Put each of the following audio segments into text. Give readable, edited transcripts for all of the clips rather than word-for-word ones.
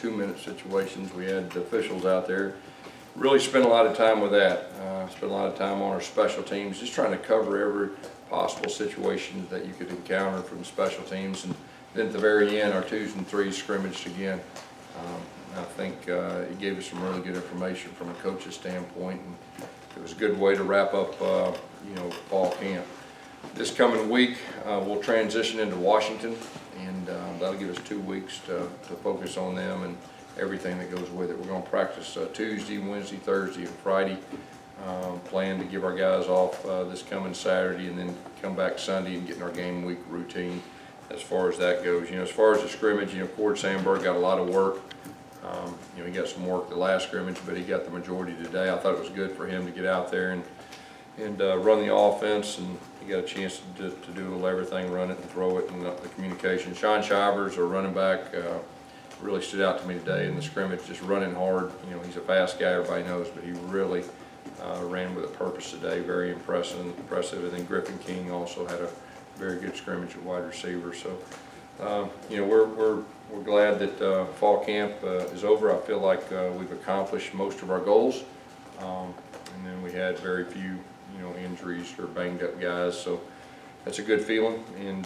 2-minute situations. We had the officials out there. Really spent a lot of time with that. Spent a lot of time on our special teams, just trying to cover every possible situation that you could encounter from the special teams. And then at the very end, our 2s and 3s scrimmaged again. I think it gave us some really good information from a coach's standpoint, and it was a good way to wrap up, fall camp. This coming week, we'll transition into Washington, and that'll give us 2 weeks to focus on them and everything that goes with it. We're going to practice Tuesday, Wednesday, Thursday, and Friday. Plan to give our guys off this coming Saturday, and then come back Sunday and get in our game week routine as far as that goes. As far as the scrimmage, Cord Sandberg got a lot of work. He got some work the last scrimmage, but he got the majority today. I thought it was good for him to get out there and run the offense, and he got a chance to do a little everything, run it and throw it, and the communication. Sean Shivers, our running back, really stood out to me today in the scrimmage, just running hard. He's a fast guy, everybody knows, but he really ran with a purpose today. Very impressive. And then Griffin King also had a very good scrimmage at wide receiver. So, we're glad that fall camp is over. I feel like we've accomplished most of our goals, and then we had very few, injuries or banged up guys. So that's a good feeling, and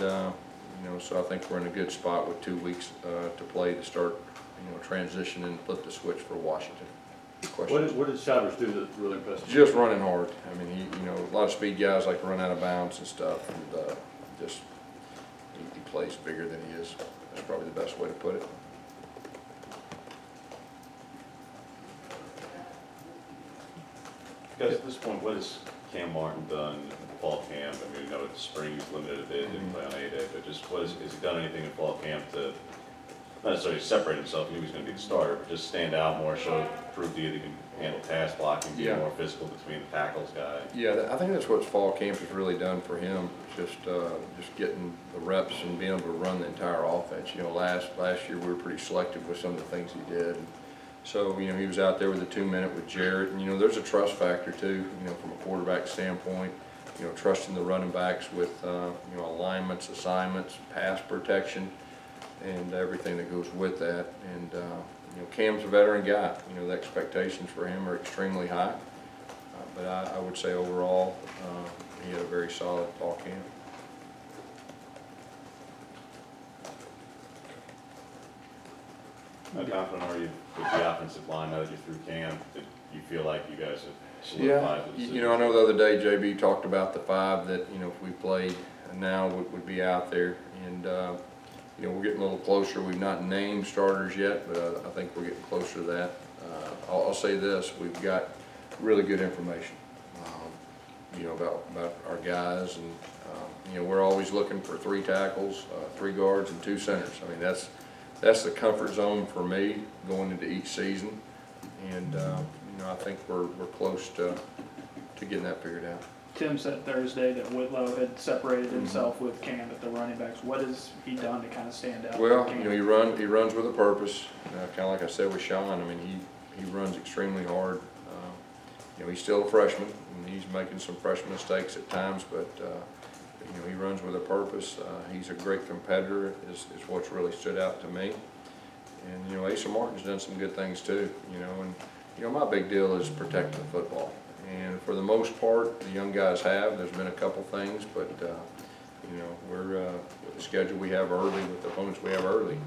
so I think we're in a good spot with 2 weeks to play to start, transition and flip the switch for Washington. What did Shivers do that really impressed you? Just running hard. I mean, a lot of speed guys like to run out of bounds and stuff, and he plays bigger than he is. That's probably the best way to put it. Guys, at this point, what has Cam Martin done in fall camp? I mean, we know it's spring, he's limited a bit, didn't play on A-Day, but just has he done anything in fall camp to not necessarily separate himself, he knew he was going to be the starter, but just stand out more, prove to you that he can handle pass blocking, be more physical between the tackles guy? Yeah, I think that's what fall camp has really done for him, just getting the reps and being able to run the entire offense. Last year we were pretty selective with some of the things he did. So, he was out there with the 2-minute with Jarrett, and, there's a trust factor too, from a quarterback standpoint, trusting the running backs with, alignments, assignments, pass protection, and everything that goes with that. And, Cam's a veteran guy. The expectations for him are extremely high. But I would say overall, he had a very solid fall camp. How confident are you with the offensive line now that you're through camp? Did you feel like you guys have solidified the decision? I know the other day JB talked about the 5 that, if we played now would be out there. And, we're getting a little closer. We've not named starters yet, but I think we're getting closer to that. I'll say this, we've got really good information, about our guys. And, we're always looking for 3 tackles, 3 guards, and 2 centers. I mean, that's the comfort zone for me going into each season. And, I think we're close to getting that figured out. Tim said Thursday that Whitlow had separated himself with Cam at the running backs. What has he done to kind of stand out? Well, he runs with a purpose. Kind of like I said with Sean. I mean, he runs extremely hard. He's still a freshman, and he's making some freshman mistakes at times, but he runs with a purpose. He's a great competitor. Is what's really stood out to me. And Asa Martin's done some good things too. And my big deal is protecting the football. And for the most part, the young guys have. There's been a couple things, but we're with the schedule we have early, with the opponents we have early.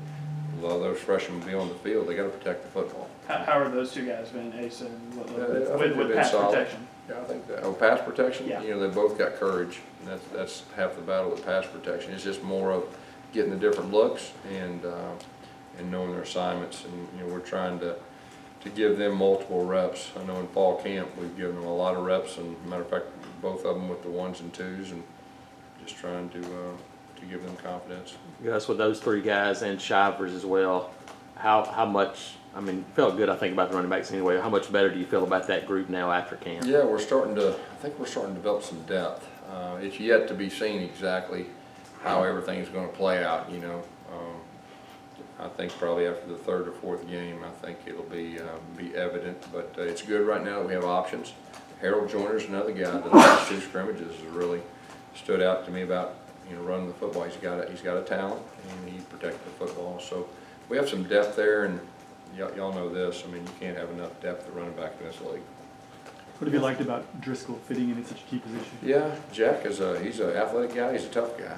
A lot of those freshmen be on the field. They got to protect the football. How are those 2 guys been, Asa and Whitlow, with pass solid protection? Yeah, I think that. Oh, pass protection. Yeah. They both got courage, and that's half the battle with pass protection. It's just more of getting the different looks and knowing their assignments. And we're trying to give them multiple reps. I know in fall camp we've given them a lot of reps, and matter of fact, both of them with the 1s and 2s, and just trying to give them confidence. Gus, with those 3 guys and Shivers as well, how much? I mean, felt good, I think, about the running backs anyway. How much better do you feel about that group now after camp? Yeah, I think we're starting to develop some depth. It's yet to be seen exactly how everything is going to play out. I think probably after the 3rd or 4th game, I think it'll be evident. But it's good right now that we have options. Harold Joyner's another guy that the last 2 scrimmages has really stood out to me about running the football. He's got a talent, and he protected the football. So we have some depth there, and y'all know this, I mean, you can't have enough depth at running back in this league. What have you liked about Driscoll fitting in such a key position? Yeah, Jack he's an athletic guy, he's a tough guy.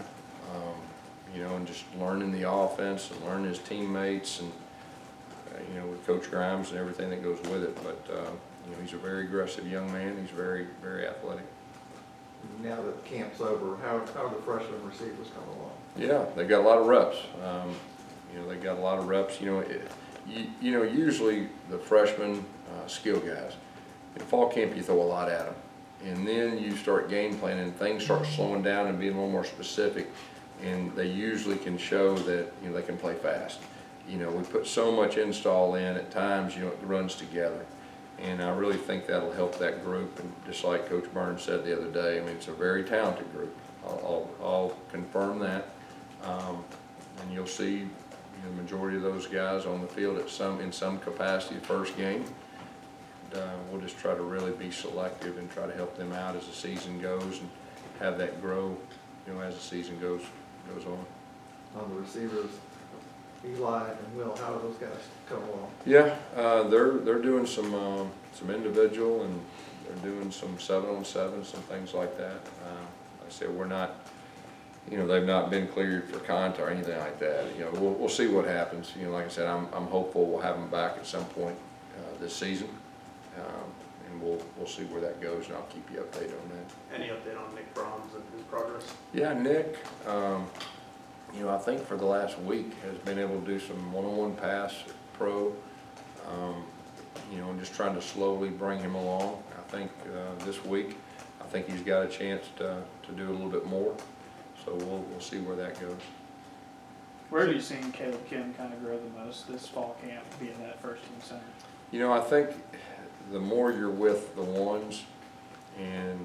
You know, and just learning the offense and learning his teammates and, you know, with Coach Grimes and everything that goes with it. But, you know, he's a very aggressive young man. He's very, very athletic. Now that camp's over, how are the freshman receivers coming along? Yeah, they got a lot of reps. You know, they got a lot of reps. You know, you know, usually the freshman skill guys, in fall camp you throw a lot at them. And then you start game planning and things start slowing down and being a little more specific. And they usually can show that, you know, they can play fast. You know, we put so much install in at times, you know, it runs together. And I really think that'll help that group. And just like Coach Burns said the other day, I mean, it's a very talented group. I'll confirm that. And you'll see, you know, the majority of those guys on the field in some capacity the first game. And, we'll just try to really be selective and try to help them out as the season goes and have that grow, you know, as the season goes on. On the receivers, Eli and Will, how are those guys coming along? Yeah, they're doing some individual and they're doing some 7-on-7, some things like that. Like I said, we're not, you know, they've not been cleared for contact or anything like that. You know, we'll see what happens. You know, like I said, I'm hopeful we'll have them back at some point this season, and we'll see where that goes, and I'll keep you updated on that. Any update on Nick Brahms and his progress? Yeah, Nick, you know, I think for the last week has been able to do some one-on-one pass pro, you know, and just trying to slowly bring him along. I think this week, I think he's got a chance to do a little bit more. So we'll see where that goes. Where have you seen Caleb Kim kind of grow the most this fall camp, being that first team center? You know, I think the more you're with the ones and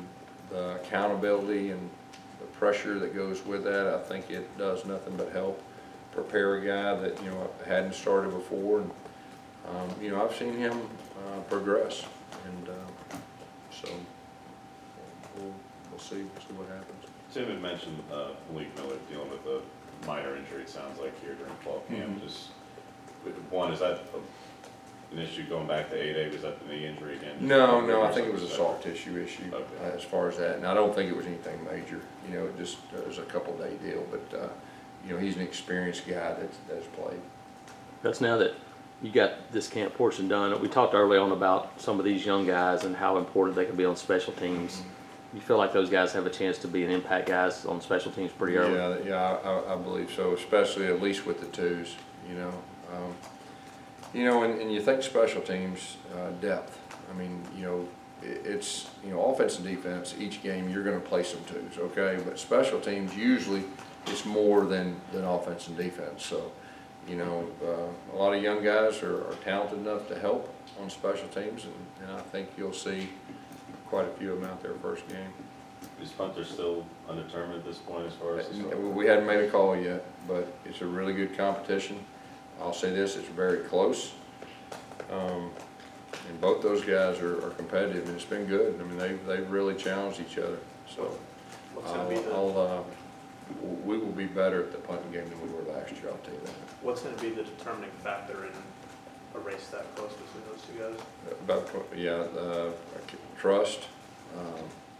the accountability and the pressure that goes with that, I think it does nothing but help prepare a guy that, you know, hadn't started before. And, you know, I've seen him progress, and so we'll see what happens. Tim had mentioned Malik Miller dealing with a minor injury, it sounds like, here during fall camp. Just, one, is that an issue going back to 8A? Was that the knee injury again? No, I think it was a soft tissue issue. Okay. As far as that. And I don't think it was anything major. You know, it just was a couple-day deal. But, you know, he's an experienced guy that's played. That's now that you got this camp portion done. We talked early on about some of these young guys and how important they can be on special teams. You feel like those guys have a chance to be an impact guys on special teams pretty early? Yeah, I believe so, especially at least with the twos, you know. You know, and you think special teams, depth. I mean, you know, it's, you know, offense and defense, each game you're going to play some twos, okay? But special teams, usually it's more than offense and defense. So, you know, a lot of young guys are talented enough to help on special teams, and I think you'll see quite a few of them out there first game. Is Hunter still undetermined at this point as far as the start? We hadn't made a call yet, but it's a really good competition. I'll say this, it's very close. And both those guys are competitive, and it's been good. I mean, they've really challenged each other. So we will be better at the punting game than we were last year, I'll tell you that. What's going to be the determining factor in a race that close between those two guys? About trust,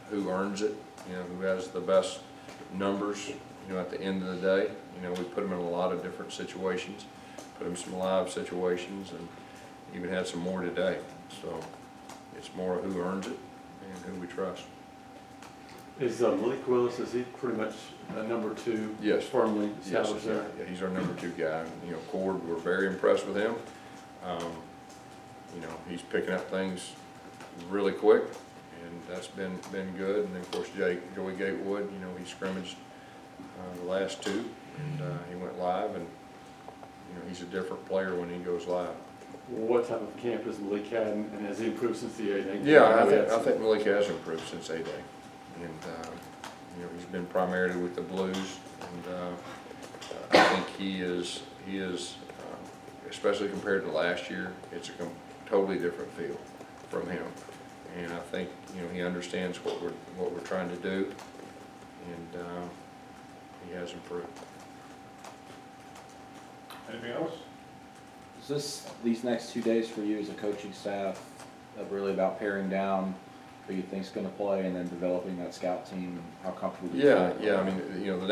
who earns it, you know, who has the best numbers, you know, at the end of the day. You know, we put them in a lot of different situations, put them in some live situations, and even had some more today. So it's more who earns it and who we trust. Is Malik Willis, is he pretty much number two? Yes. Firmly Yes, established there? yeah, he's our number 2 guy. You know, Cord, we're very impressed with him. You know, he's picking up things really quick, and that's been good. And then, of course, Joey Gatewood, you know, he scrimmaged the last 2, and he went live, and, you know, he's a different player when he goes live. What type of camp has Malik had, and has he improved since the 8A? Yeah, I think Malik has improved since 8A. And, you know, he's been primarily with the Blues, and I think he is especially compared to last year, it's a totally different feel from him. And I think, you know, he understands what we're trying to do, and he has improved. Anything else? these next 2 days for you as a coaching staff, really about paring down who you think's gonna play and then developing that scout team, and how comfortable you Yeah, feel? yeah, I mean, you know, the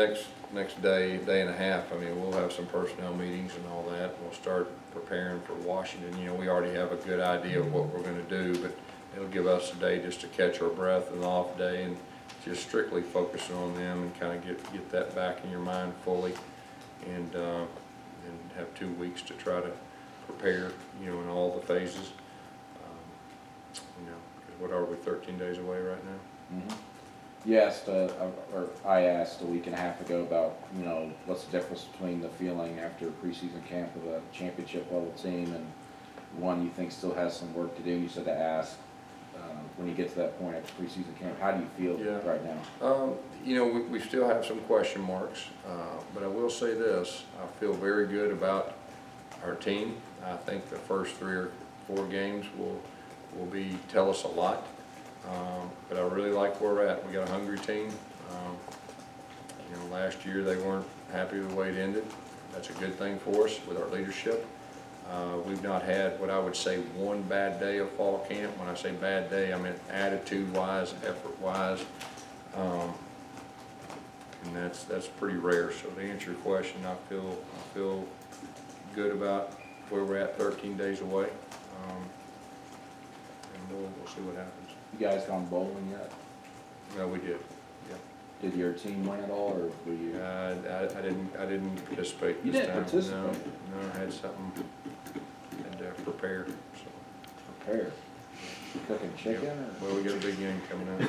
next day, day and a half, I mean, we'll have some personnel meetings and all that. We'll start preparing for Washington. You know, we already have a good idea of what we're gonna do, but it'll give us a day just to catch our breath, an off day, and just strictly focusing on them and kind of get that back in your mind fully, and have 2 weeks to try to prepare, you know, in all the phases. You know, 'cause what are we, 13 days away right now? Mhm. You asked, or I asked a week and a half ago about, you know, what's the difference between the feeling after preseason camp of a championship level team and one you think still has some work to do. You said to ask, when you get to that point after preseason camp, how do you feel right now? You know, we still have some question marks, but I will say this, I feel very good about our team. I think the first 3 or 4 games will tell us a lot, but I really like where we're at. We got a hungry team. You know, last year they weren't happy with the way it ended. That's a good thing for us with our leadership. We've not had what I would say one bad day of fall camp. When I say bad day, I mean attitude-wise, effort-wise, and that's pretty rare. So to answer your question, I feel good about where we're at 13 days away, and we'll see what happens. You guys gone bowling yet? No, we did. Yeah. Did your team win at all, or were you? I didn't participate You this didn't time. participate? No, I had something, had to prepare, so. Prepare. Cooking chicken or? Well, we got a big game coming up.